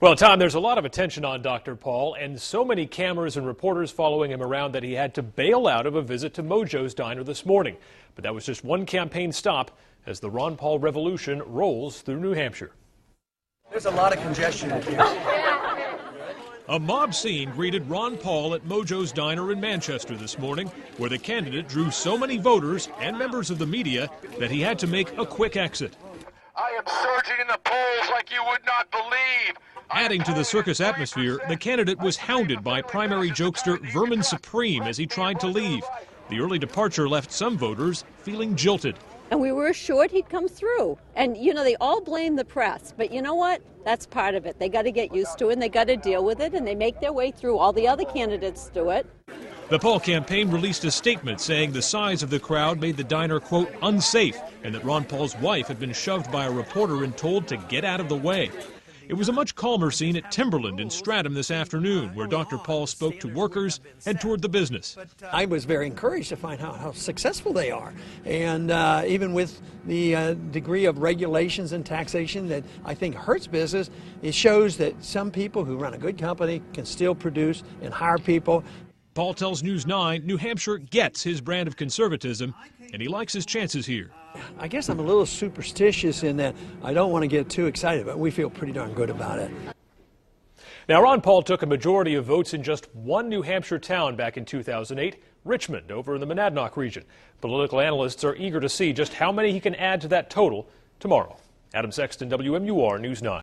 Well, Tom, there's a lot of attention on Dr. Paul and so many cameras and reporters following him around that he had to bail out of a visit to Mojo's Diner this morning. But that was just one campaign stop as the Ron Paul revolution rolls through New Hampshire. There's a lot of congestion in here. A mob scene greeted Ron Paul at Mojo's Diner in Manchester this morning, where the candidate drew so many voters and members of the media that he had to make a quick exit. I am surging in the polls like you would not believe. Adding to the circus atmosphere, the candidate was hounded by primary jokester Vermin Supreme as he tried to leave. The early departure left some voters feeling jilted. And we were assured he'd come through. And, you know, they all blame the press. But you know what? That's part of it. They got to get used to it, and they got to deal with it, and they make their way through. All the other candidates do it. The Paul campaign released a statement saying the size of the crowd made the diner, quote, unsafe, and that Ron Paul's wife had been shoved by a reporter and told to get out of the way. It was a much calmer scene at Timberland in Stratham this afternoon, where Dr. Paul spoke to workers and toured the business. I was very encouraged to find out how successful they are. And even with the degree of regulations and taxation that I think hurts business, it shows that some people who run a good company can still produce and hire people. Paul tells News 9 New Hampshire gets his brand of conservatism, and he likes his chances here. I guess I'm a little superstitious in that I don't want to get too excited, but we feel pretty darn good about it. Now, Ron Paul took a majority of votes in just one New Hampshire town back in 2008, Richmond, over in the Monadnock region. Political analysts are eager to see just how many he can add to that total tomorrow. Adam Sexton, WMUR News 9.